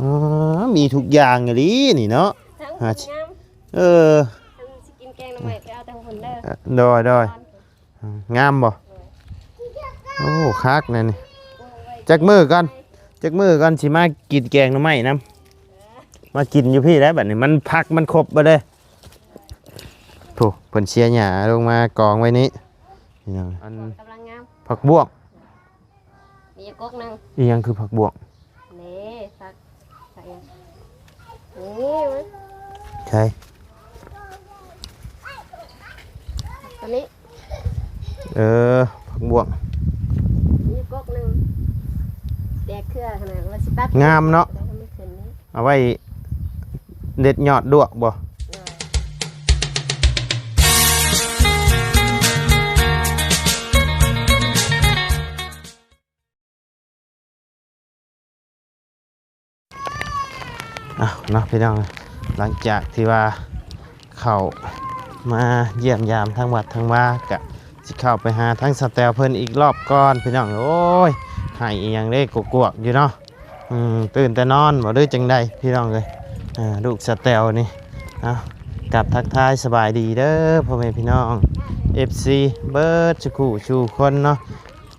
อ๋อมีทุกอย่างเลยนี่เนาะหาชิเออกินแกงหน่อไม้ไปเอาแต่หุ่นเด้อดอยงามบ่โอ้คักนั่นนี่จักมือก่อนสิมากินแกงหน่อไม้นํมากินอยู่พี่แล้วบัดนี้มันพักมันครบบ่เด้โถูกเพิ่นเชียร์หญ้าลงมากองไว้นี้นี่น้องอันกำลังงามผักบวกมีก๊กนึงอีหยังคือผักบวกนี่สักนี่ใช่ตัวนี้ผักบวกมีก๊กนึงแดกเครือขนาดว่าสิตัดงามเนาะเอาไว้เด็ดยอดดวกบ่เนาะพี่น้องหลังจากที่ว่าเข้ามาเยี่ยมยามทั้งวัดทั้งว่ากะสิเข้าไปหาทั้งสแตลเพิ่นอีกรอบก่อนพี่น้องโอ้ยหายอีหยังได้กวกๆอยู่เนาะตื่นแต่นอนบ่ได้จังใดพี่น้องเลยลูกสแตลนี่กับทักทายสบายดีเด้อพ่อแม่พี่น้อง FC เบิร์ดชูคนเนาะ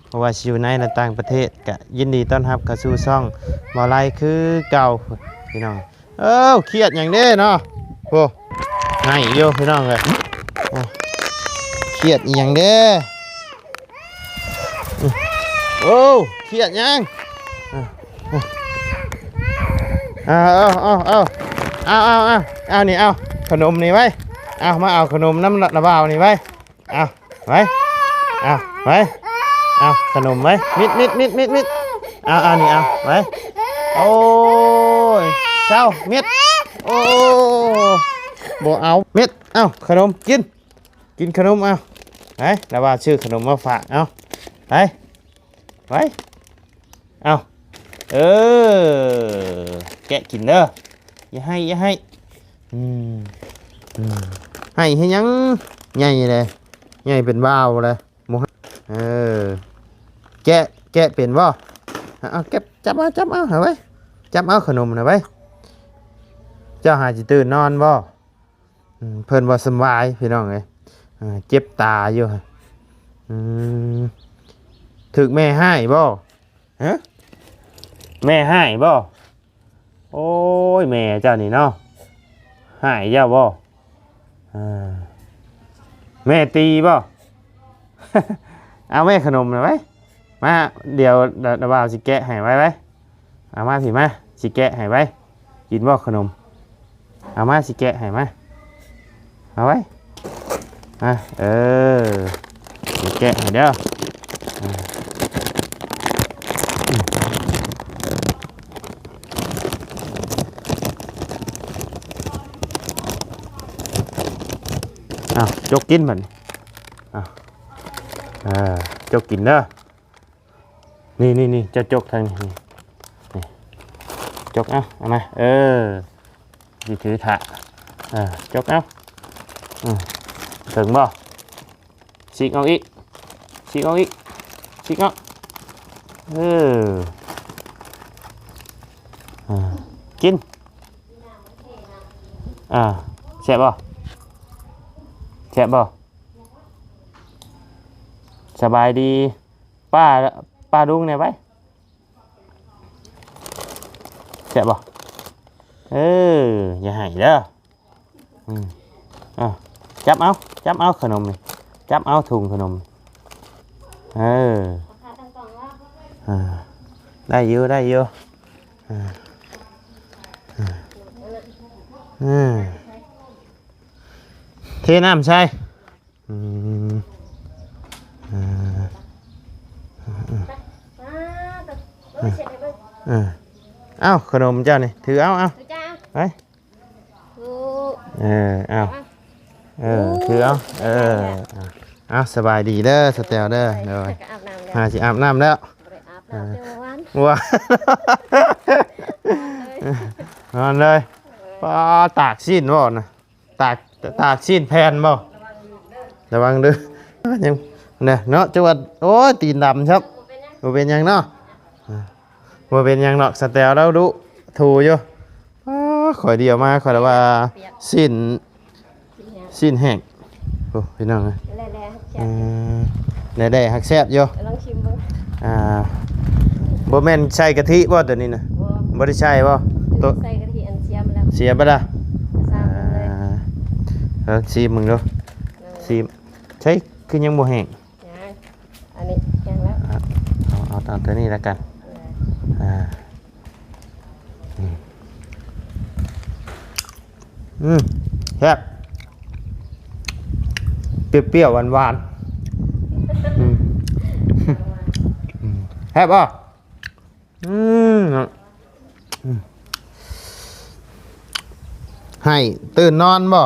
เพราะว่าอยู่ในและต่างประเทศกะยินดีต้อนรับเข้าสู่ช่องบ่ไลคือเก่าพี่น้องเครียดอย่างนี้เนาะโอ้ให้โยพี่น้องเลยเครียดอย่างเด้โอ้เครียดยังเอานี่เอาขนมนี่ไว้เอามาเอาขนมน้ำระบาวนี่ไว้เอาไว้เอาไว้เอาขนมไว้มิดเอานี่เอาไว้โอ้ยเช้าเม็ดโอ้บ่เอาเม็ดเอาขนมกินขนมเอาไประบาวชื่อขนมมาฝากเอาไปเอาแกะกินเด้ออย่าให้ให้ยังใหญ่เลยใหญ่เป็นบ้าวเลยแกะเป็นบ่เอาเก็บจับเอาหาไว้จับเอาขนมนะไว้เจ้าหาจิตื่นนอนบ่เพิ่นบ่สบายพี่น้องเอ้ยเจ็บตาอยู่ถึกแม่ให้บ่ฮะแม่ให้บ่โอ้ยแม่เจ้านี่เนาะให้เจ้าบ่แม่ตีบ่ เอาแม่ขนมหน่อยไว้มาเดี๋ยวดาบ่าวสิแกะให้ไว้เอามาสิมาสิแกะให้ไว้กินบ่ขนมเอามาสิแกะให้มาเอาไว้สิแกะให้เด้อจกกินมันจกกินเด้อนี่จะจกทางนี้จกเอามาสิถือถะจกเอาถึงบ่ฉีกเอาอีกฉีกเอากินแซ่บบ่สบายดีป้าดุงเนี่ยไปแซ่บบ่อย่าให้เด้อจับเอาขนมนี่จับเอาถุงขนมได้อยู่เทน้ำใช่เอาขนมเจ้านี่ถือเอาไปเอาถือเอาสบายดีเด้อสเตลเด้อเลยหาสิอาบน้ำแล้วว้านอนเลยป้าตากชิ้นบ่นะตากชิ้นแผ่นบ่ระวังเด้อยังเนี่ยเนาะจังหวัดโอ้ยตีนดำครับบ่เป็นยังเนาะบ่เป็นยังเนาะสเตลเราดุ ถูอยู่ข่อยเดียวมาข่อยละว่าสิ้น กินแห้ง สิ้นแห้งโอ้พี่น้องเอ้ย แล่ๆแซ่บ ได้ฮักแซ่บอยู่ ลองชิมเบิ่ง บ่แม่นใส่กะทิบ่ตัวนี้น่ะ บ่ บ่ได้ใช่บ่ตัว ใส่กะทิอันเสียมาแล้ว เสียบ่ล่ะ ซ้ำกันเลย ซีมึงดูซีใช่คือยังบ่แห้ง ยังอันนี้แห้งแล้ว เอาตัวนี้แล้วกันแซ่บเปรี้ยวๆหวานๆแซ่บป่ะให้ตื่นนอนบ่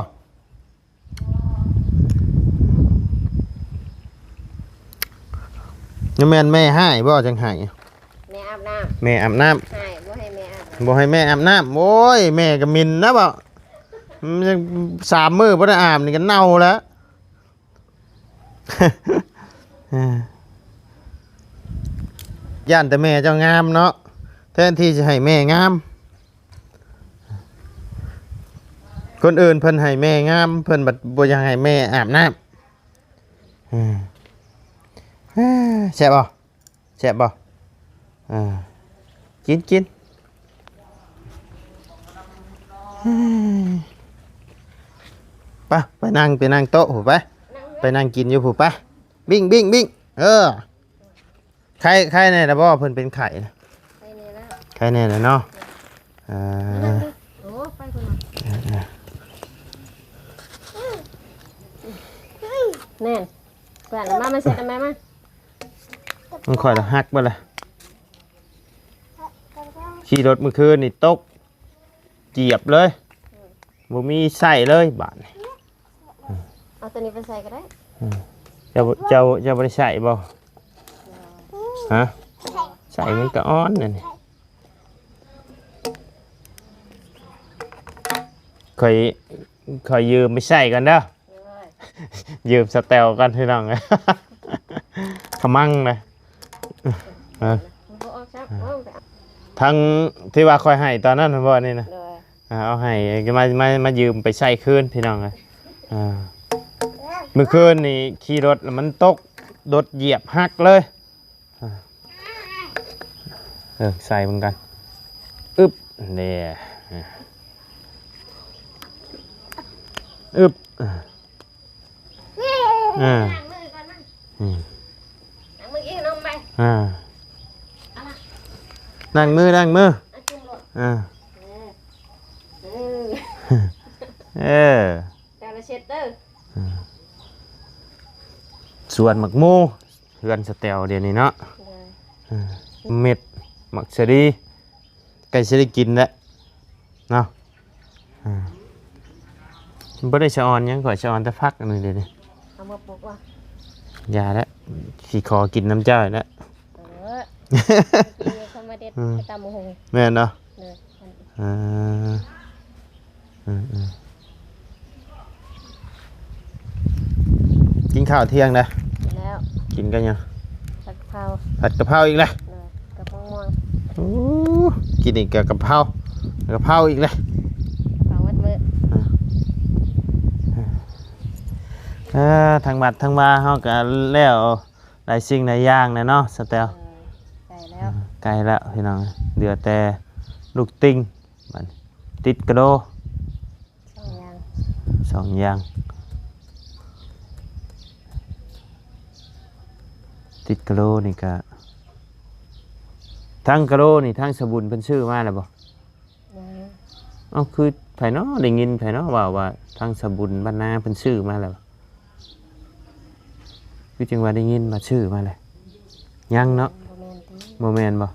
ยังแม่นแม่ให้บ่จังให้ แม่อาบน้ แม่อาบน้ำ ำให้บ่ให้แม่อาบ บ่ให้แม่อาบน้ำโอ้ยแม่ก็มินนะบ่มันยัง3 มื้อบ่ได้อาบนี่ก็เน่าแล้ว ย่านแต่แม่เจ้างามเนาะแทนที่จะให้แม่งามคนอื่นเพิ่นให้แม่งามเพิ่นบัดบ่อยากให้แม่อาบน้ำแซ่บบ่แซ่บบ่กินไปนั่งโต๊ะหูไปนั่งกินอยู่หูบิ้งใครแน่ละบ่เพิ่นเป็นไข่นะ ไปนี่แล้ว ใครแน่ละเนาะโอ้ไปคนละแน่นกว่ามาเสร็จแล้วมา มันค่อยละฮักบ่ล่ะขี่รถเมื่อคืนนี่ตกเจียบเลยบ่มีใส่เลยบาดนี่ เอาตัวนี้ไปใส่ก็ได้ เจ้าบ่ได้ใส่บ่ฮะใส่มันก็อ่อนนั่นนี่ค่อยยืมไปใส่กันเด้อยืมสเตลกันพี่น้อง ขมั่งเลยทั้งที่ว่าค่อยให้ตอนนั้นบ่นี่นะเอาให้มายืมไปใส่คืนพี่น้องเลยเมื่อคืนนี่ขี่รถแล้วมันตกรถเหยียบหักเลยใส่เหมือนกันอึบเนี่ยอึบล้างมือก่อนมั้งล้างมือกินขนมไปนั่งมือจุ่มรถแต่ละเช็ดเด้อส่วนหมักหมูเฮือนสเตลเดี๋ยวนี้เนาะเม็ดหมักเสรีใกล้จะได้กินแล้วเนาะบ่ได้ชะออนยังก่อนชะออนแต่พักอันนี้เดี๋ยวนี้ เอามาปลูกว่ะ ยาแล้วสีคอกินน้ำเจ้าแล้วกินเข้ามาเด็ดไปตามหมูหง แม่นเนาะกินข้าวเที่ยงนะ กินแล้ว กินกันยัง ผัดกะเพรา ผัดกะเพราอีกเลย กะเพราม่วง กินอีกกับกะเพราอีกเลย เผาวัดมือทางบัดทางมาเขาก็แล้วหลายสิ่งหลายอย่างนะเนาะสเตล ไก่แล้ว ไกลแล้วพี่น้องเดือแต่ลูกติงบัดติดกระโดสองอย่างติดกระโดนี่ก็ทั้งกระโดนี่ทั้งสบุนเป็นชื่อมาแล้วบ่เอาคือไผเนาะได้ยินไผเนาะว่าทั้งสบุนบ้านนาเป็นชื่อมาแล้วคือจังว่าได้ยินมาชื่อมาเลยยังเนาะโมเมนต์บ่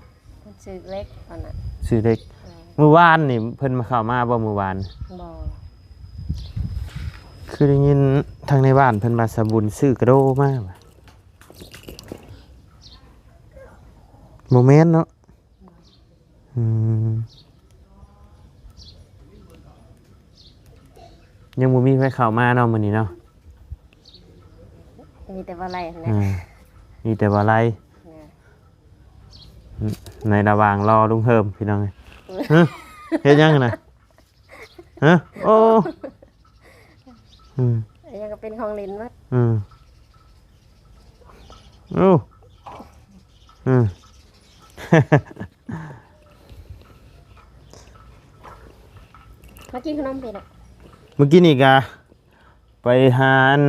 ชื่อเล็กตอนนั้น ชื่อเล็กเมื่อวานนี่เพิ่นมาเข้ามาบ่เมื่อวานบ่คือได้ยินทางในบ้านเพิ่นมาสบุนชื่อกระโดมาโมเมนต์เนาะยังบ่มีใครเข้ามาเนาะมื้อนี้เนาะมีแต่ว่าอะไรนะมีแต่ว่าอะไรในระหว่างรอลุงเฮิมพี่น้อง เฮ็ดยังน่ะฮะโอ้อืม ยังก็เป็นของเล่นวัด อืมโอ้อืม มากินขนมเป็ดอ่ะ เมื่อกี้นี่กะไปหาอัน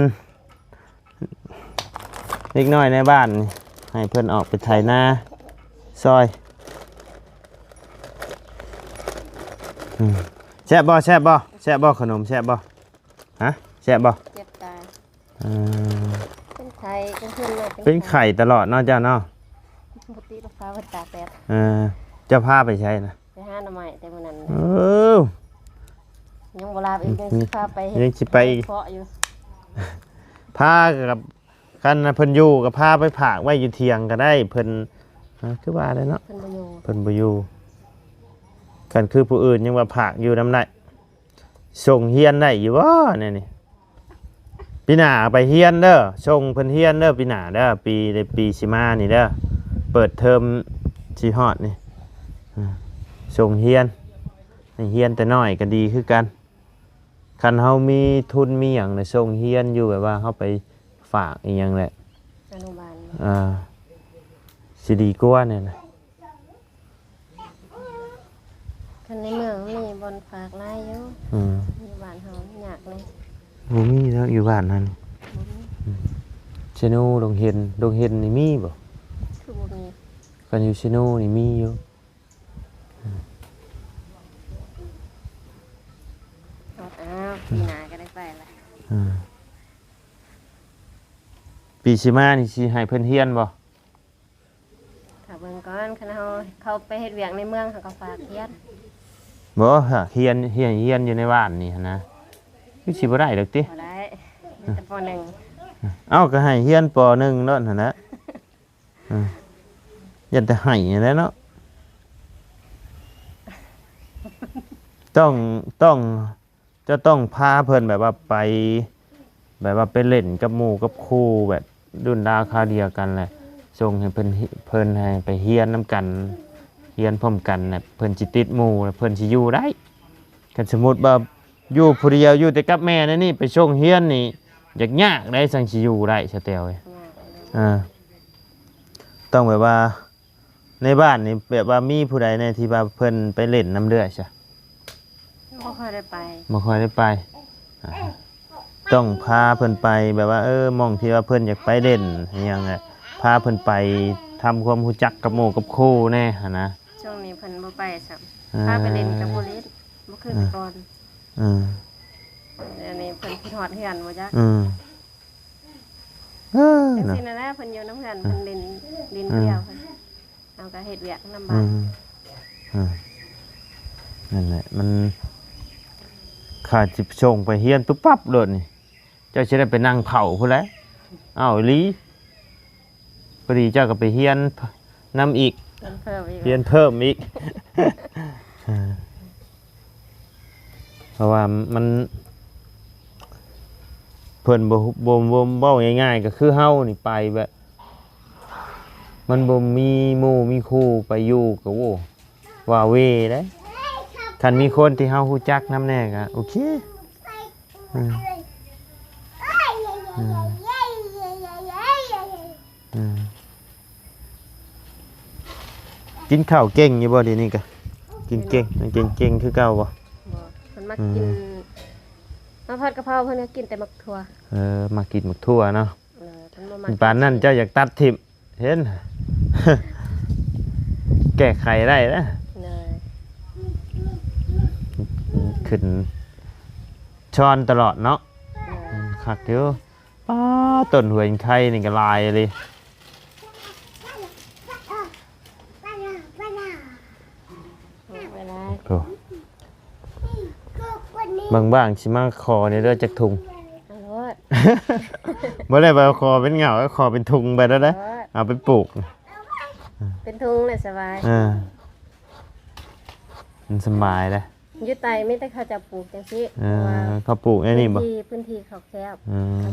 เล็กน้อยในบ้านนี่ให้เพื่อนออกไปไถนาซอยแซ่บบ่แซ่บบ่แซ่บบ่ขนมแซ่บบ่ฮะแซ่บบ่ เจ็บตา อืม เป็นไข่เป็นเพื่อนเลย เป็นไข่ตลอดเนาะเจ้าเนาะ ปกติลูกค้าเป็นตาแปด เออเจ้าพาไปใช้นะ ไปห้าหน่อไม้แต่วันนั้น เออ ยังโบราณอีกยังสิพาไป ยังสิไปอีก เพาะอยู่ พากับกันนะเพิ่นอยู่กับพาไปผากไว้อยู่เทียงก็ได้เพิ่นคือว่าได้เนาะ เพิ่นบ่อยู่ เพิ่นบ่อยู่กันคือผู้อื่นยังว่าผากอยู่นำได้ส่งเฮียนได้อยู่บ่เนี่ยนี่ปีหน้าไปเฮียนเด้อส่งเพิ่นเฮียนเด้อปีหน้าเด้อปีสิมานี่เด้อเปิดเทอมสิฮอดนี่ส่งเฮียนให้เฮียนแต่น้อยก็ดีคือกันคันเฮามีทุนมีหยังในส่งเฮียนอยู่แบบว่าเฮาไปฝากอีหยังแหละ อนุบาล สิดีกว่าเนี่ยนะ คันในเมืองมีบอนฝากหลายอยู่ อืม อยู่บ้านเฮายากเลย บ่มีแล้วอยู่บ้านนั้นชะโนูดงเห็นนี่มีบ่ คือบ่มี กันอยู่ชะโนูนี่มีอยู่ อ้าวปีหน้าก็ได้ไปละ อ่าปีสิมานี่สิให้เพิ่นเฮียนบ่ ถ้าเบิ่งก่อนคันเฮาเข้าไปเฮ็ดเวียกในเมืองเขาก็ฝากเฮ็ด บ่ฮะเฮียนอยู่ในบ้านนี่หั้นนะคือสิบ่ได้ดอกติ บ่ได้มีแต่ปหนึ่ง เอ้าก็ให้เฮียนป .1 เนาะหั่นนะยันแต่ให้นั่นแหละเนาะต้องจะต้องพาเพิ่นแบบว่าไปแบบว่าไปเล่นกับหมู่กับครูแบบรุ่นราวคราวเดียวกันแหละส่งให้เพิ่นให้ไปเฮียนนํกันเฮียนพร้อมกันน่ะเพิ่นสิติดหมู่แล้วเพิ่นสิอยู่ได้คันสมมุติว่าอยู่ผู้เดียวอยู่แต่กับแม่นี่ไปส่งเฮียนนี่ยากได้สังสิอยู่ได้ซะแตวเอ้ย ต้องแบบว่าในบ้านนี่แบบว่ามีผู้ใดในที่ว่าเพิ่นไปเล่นน้ำเลือดใช่ บ่ค่อยได้ไป บ่ค่อยได้ไปอ่าต้องพาเพิ่นไปแบบว่าหม่องที่ว่าเพิ่นอยากไปเล่นอหยังไงพาเพิ่นไปทำความรู้จักกับหมู่กับครูแน่หั่นนะ ช่วงนี้เพิ่นบ่ไปซ้ํพาไปเล่นกับบ่เล่นบ่คือแต่ก่อน อืม เดี๋ยวนี้เพิ่นคิดฮอดเฮือนบ่จัก อืมจัง เนาะ ซี่นั่นแหละเพิ่นอยู่นำเฮือนเพิ่นเล่นเที่ยวเพิ่นเอาก็เฮ็ดเวียกนำบ้า อื น มอืมนั่นแหละมันขาดจิบส่งไปเฮียนปุ๊บปั๊บโลดนี่เจ้าสิได้ไปนั่งเผาพุ่นแหละอ้าวอีหลีพอดีเจ้าก็ไปเฮียนนำอีก เพิ่นเพิ่มอีก เรียนเพิ่มอีก เพราะว่ามันเพิ่นบ่เว้าง่ายๆก็คือเฮานี่ไปแบบมันบ่มีหมู่มีครูไปอยู่ก็โว้ว่าเวเด้คันมีคนที่เฮาฮู้จักนำแน่ก็โอเคอืมอืมกินข้าวเก่งอยู่บ่เดี๋ยวนี้ก็กินเก่งคือเก่าบ่ บ่เพิ่นมากินมาผัดกะเพราเพิ่นก็กินแต่มักถั่ว มากินหมกทั่วเนาะ เพิ่นบ่มา ปานนั้นเจ้าอยากตัดทิมเห็น แก้ไขได้นะ เลย ขึ้นช้อนตลอดเนาะ เลย คักอยู่ป้าต้นหัวอินไข่นี่ก็ลายเลย เวลา โอ้บางๆสิมาคอเนี่ยเด้อจักถุง เอาโลด บ่ได้ไปเอาคอเป็นเหงาเอาคอเป็นทุงไปแล้วนะเอาไปปลูก เป็นทุงเลยสบาย มันสบายเลย อยู่ไตไม่แต่เขาจะปลูกจังซี่ เขาปลูกไอ้นี่บ่ พื้นที่เขาแคบ อืม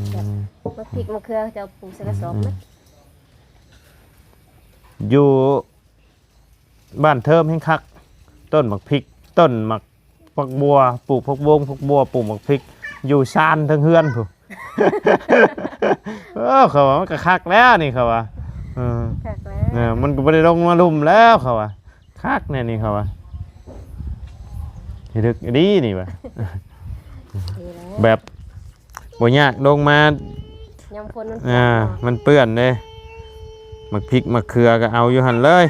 มะพริกมะเขือเขาจะปลูกใส่กระสอบนะ อยู่บ้านเทิมแห่งคักต้นบักพริก ต้นหมักผักบัวปลูกผักบงผักบัวปลูกหมักพริกอยู่ชานทั้งเฮือนผู้ เขาว่ามันก็คักแล้วนี่เขาว่าคักแล้ว มันก็บ่ได้ลงมาลุ่มแล้วเขาว่าคักแน่นี่เขาว่าดึกดีนี่ว่ะ ดีแล้ว แบบบ่ยากลงมาย ามฝนมัน มันเปื้อนเด้หมักพริกหมักเขือก็เอาอยู่หั่นเลย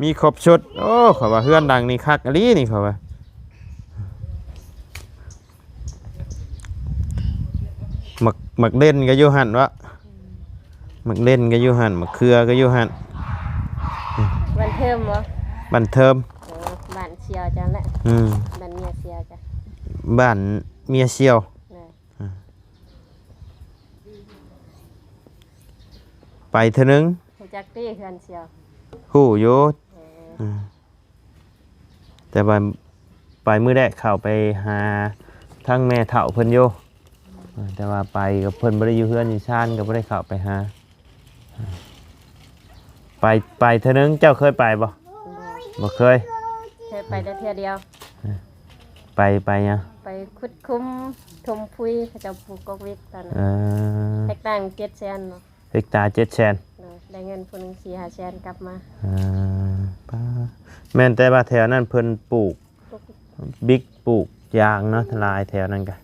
มีครบชุดโอ้เขาว่าเฮือนดังนี่คักอีหลีนี่เขาว่าหมักเล่นก็อยู่หั่นวะหมักเล่นก็อยู่หั่นหมักเขือก็อยู่หั่น บันเทิมบ่ บ้านเทิม บ้านเชียวจังแหละบ้านเมียเชียวจ้ะ บ้านเมียเชียวไปเถอะนึง ฮู้จักติเฮือนเชียว ฮู้อยู่แต่ว่าไปมื้อแรกเข้าไปหาทั้งแม่เฒ่าเพิ่นอยู่แต่ว่าไปกับเพิ่นบ่ได้อยู่เฮือนอยู่ชานก็บ่ได้เข้าไปหาไปเถอะนึงเจ้าเคยไปบ่บ่เคย เคยไปได้เทื่อเดียว ไปยัง ไปขุดคุ้มทมพุยเขาเจ้าปลูกกอกวิกตอนนั้น เออ เฮกตัง700,000เนาะ เฮกตาร์700,000ได้เงินผู้หนึง4-500,000กลับมา ป้าแม่นแต่ว่าแถวนั้นเพิ่นปลูกบิ๊กปลูกยางเนาะทลายแถวนั้นก็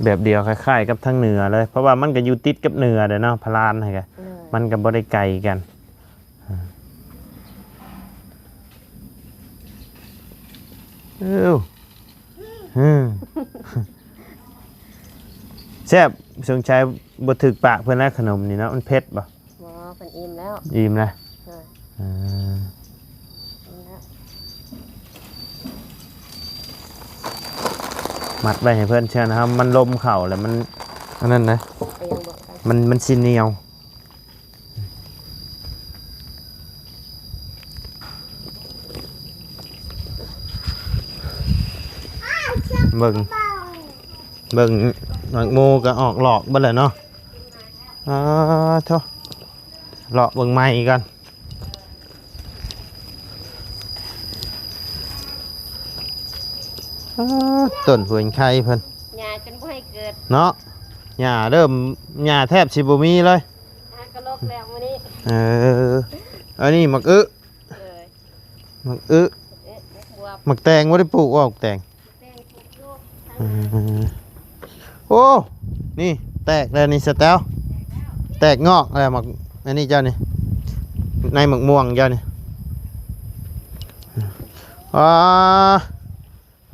แบบเดียวคล้ายๆกับทางเหนือเลยเพราะว่ามันก็อยู่ติดกับเหนือเด้อเนาะพลานให้กันมันก็บ่ได้ไกลกันแซ่บสงชัยบ่ถึกปากเพิ่นนะขนมนี่เนาะมันเผ็ดบ่บ่เพิ่นอิ่มแล้ว อิ่มนะมัดไว้ให้เพื่อนเชื่อนะครับมันลมเข่าแล้วมันอันนั้นนะมันสิเหนียวเบิ่งหมักโมก็ออกหลอกบ่เลยเนาะโธ่หลอกเบิ่งไม้กันต้นหัวไข่เพิ่นหญ้าจนบ่ให้เกิดเนาะหญ้าเริ่มหญ้าแทบสิบ่มีเลยกะลกแล้วมื้อนี้อันนี้หมักหมักหมักแตงบ่ได้ปลูกว่าหมักแตงโอ้นี่แตกแล้วนี่สแตลแตกงอกอะไรหมักอันนี้เจ้านี่ในหมักม่วงเจ้านี่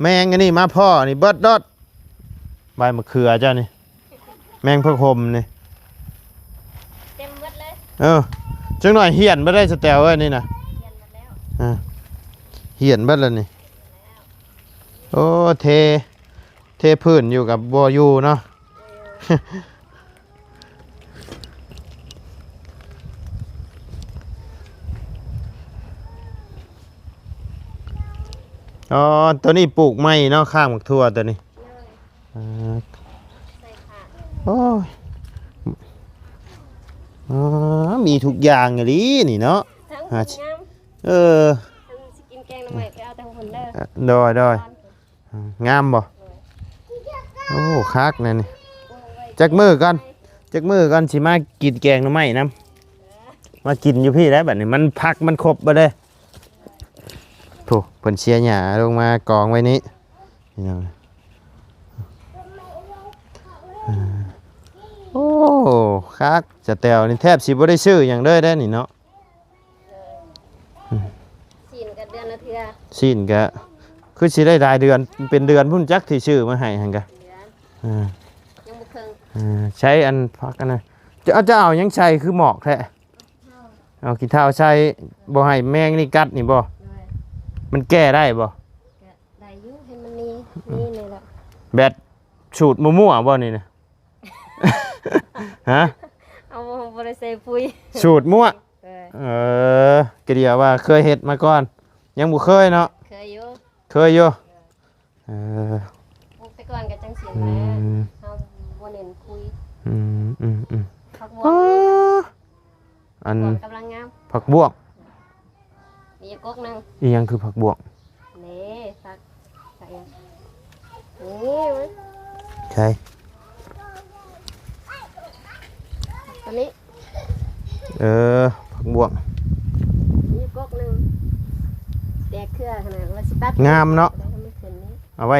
แมงอันนี้มาพ่อนี่เบิดดอดใบมะเขือเจ้านี่แมงพะคมนี่เต็มหมดเลยจังหน่อยเหี่ยนบ่ได้สแตลเอ้ยนี่นะเหี่ยนเบิดแล้วนี่โอ้เทพื้นอยู่กับบัวอยู่เนาะตัวนี้ปลูกไม้เนาะข้างหมักทั่วตัวนี้โอ้ยมีทุกอย่างเลยนี่เนาะทั้งงามทั้งสิกินแกงหน่อไม้ไปเอาแต่หุ่นเด้อดอยงามบ่โอ้คักนั่นนี่จักมือกันสิมากินแกงหน่อไม้นำมากินอยู่พี่ได้บัดนี้มันพักมันครบบ่เด้โถเพิ่นเชียร์หญ้าลงมากองไว้นี้โอ้คักจะแตวนี่แทบสิบ่ได้ซื้อหยังเลยได้นี่เนาะซีนก็เดือนละเทื่อซีนก็คือสิได้รายเดือนเป็นเดือนพุ่นจักที่ชื่อมาให้หั่นกะยังบ่เคิงใช้อันพักอันนั้นจะเอายังใช้คือหมอกแท้เอาขี้เท้าใช้บ่ให้แมงนี่กัดนี่บ่มันแก้ได้บ่ได้อยู่ให้มันนี่นี่แหละแบตสูตรมั่วๆบ่นี่นะฮะเอาบ่ได้ใส่ปุ๋ยสูตรมั่วก็เดียวว่าเคยเฮ็ดมาก่อนยังบ่เคยเนาะเคยอยู่แต่ก่อนก็จังซี่แหละเฮาบ่เน้นคุยอันกำลังงามผักบวก อีกก๊กหนึง อีหยังคือผักบวก นี่ฟักใส่นี่มัน ใช่ ตัวนี้ ผักบวก อีกก๊กหนึงแดกเครือขนาดว่าสิตัด งามเนาะ ได้ให้มันขึ้นนี้ เอาไว้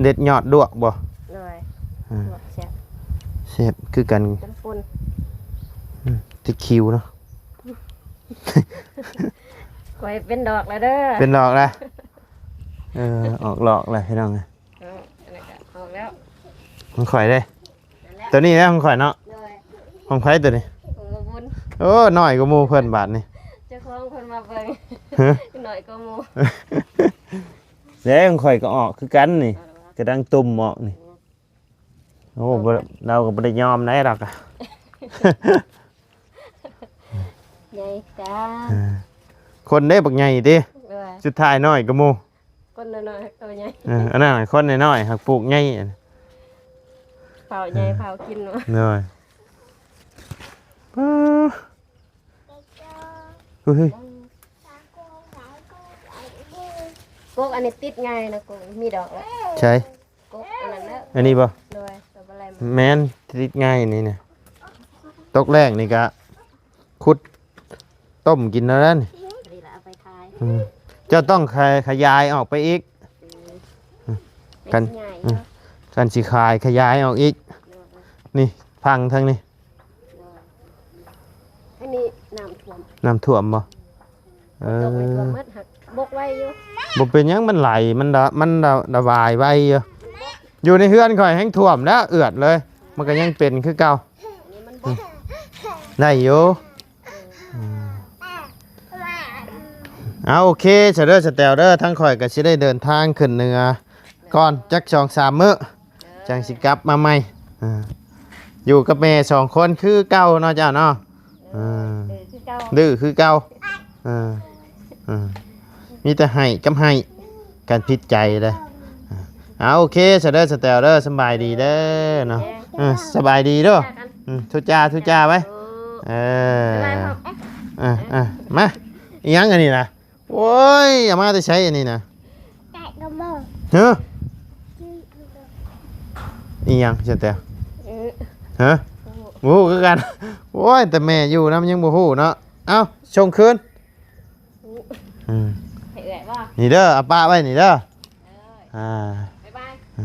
เด็ดยอดดวกบ่ เลย อ่า ลวกแซ่บ เชฟคือกัน น้ำปุ่น ติดคิวเนาะ กล้วยเป็นดอกแล้วเด้อ เป็นหลอกละออกหลอกละพี่น้องเอ้ย เอาอันนั้นก็ออกแล้ว ของข่อยได้ นั่นแหละ ตัวนี้นะของข่อยเนาะ เลย ของไผตัวนี้ ของมาบุญ โอ้น้อยกว่าหมู่เพิ่นบาทนี่ เจ้าของคนมาเบิ่ง ฮะ หน่อยก็หมู แล้วของข่อยก็ออกคือกันนี่ เอาละวะ กระดังตุ่มออกนี่โอ้บ่เราก็บ่ได้ยอมได้ดอกอะ ใหญ่จ้า คนได้บักใหญ่ติ เลย สุดท้ายน้อยกว่าหมู่ คนน้อยๆตัวใหญ่ อันนั้นนะคนน้อยๆหักปลูกใหญ่ เผาใหญ่เผากินเนาะ น้อยเฮ้ย กกอันนี้ติดง่ายนะกกมีดอกแล้ว ใช่ กกอันนั้นแล้ว อันนี้บ่ เลยตัวอะไรมัน แม่นติดง่ายนี่นะตกแรกนี่ก็ขุดต้มกินแล้วนั่น ดีละเอาไปขาย เจ้าต้องขยายออกไปอีก กัน เป็นง่ายเนาะ การสิขายขยายออกอีก นี่พังทั้งนี้ อันนี้น้ำท่วม น้ำท่วมบ่ตกไม่ท่วมมัดหักบกไว้อยู่ บ่เป็นหยังมันไหลมันระบายไว้อยู่ในเฮือนข่อยแห้งท่วมแล้วเอือดเลย มันก็ยังเป็นคือเก่า อันนี้มันบก ได้อยู่เอาโอเคเสด็จสแตลเดอร์ทั้งข่อยก็สิได้เดินทางขึ้นเหนือก่อนจัก2-3 มื้อจังสิกลับมาใหม่อยู่กับแม่2 คนคือเก่าเนาะเจ้าเนาะ คือเก่า ดื้อคือเก่ามีแต่ให้กับให้การพิดใจเลยเอาโอเคเสด็จสแตลเดอร์สบายดีเด้อเนาะสบายดีเด้อทุจ้าไว้ เอออะไรครับ มาอีหยังอันนี้นะโอ้ยอย่ามาแต่ใช้อันนี้นะเฮ้ออีหยังเจ้าแต่ฮะโอ้คือกันโอ้ยแต่แม่อยู่นะมันยังบ่ฮู้เนาะเอ้าชงคืน ให้เอื่อยว่า นี่เด้อเอาป้าไว้นี่เด้อ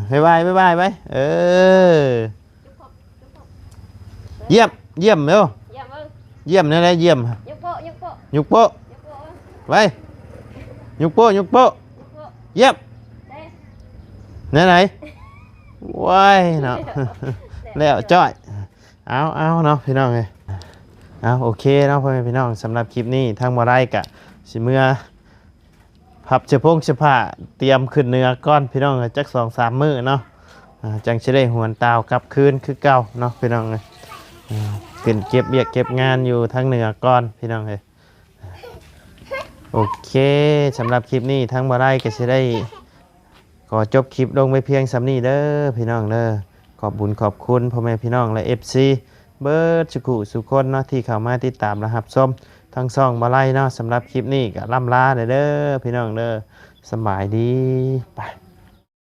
บ๊ายบาย บ๊ายบายเออเยี่ยมเร็ว เยี่ยมเอิ้ง เยี่ยมนั่นแหละเยี่ยม ยกโปะยกโปะ ยุกโป๊ะ ยกโปะเอิ้ง ไว้ยุกโป๊ะ ยกโปะ เยี่ยม เด้ ไหนว้ายเนาะ แล้วจ้อยเอาเนาะพี่น้องเลยเอาโอเคเนาะพ่อแม่พี่น้องสำหรับคลิปนี้ทางบ่ได้กะสิเมื่อพับเฉพงเฉพาะเตรียมขึ้นเนื้อก้อนพี่น้องจัก2-3 มื้อเนาะจังสิได้หวนตาวกลับคืนคือเก่าเนาะพี่น้องเลยขึ้นเก็บเบียกเก็บงานอยู่ทางเหนือก้อนพี่น้องเลยโอเคสำหรับคลิปนี้ทางบ่ได้ก็สิได้ขอจบคลิปลงไปเพียงสำนี้เด้อพี่น้องเด้อขอบบุญขอบคุณพ่อแม่พี่น้องและ FC เบิร์ดสุขุสุคนเนาะที่เข้ามาติดตามและรับชมทั้งซ่องบ่ไล่เนาะสำหรับคลิปนี้ก็ล่ำลาเด้อพี่น้องเด้อสำบายดีไป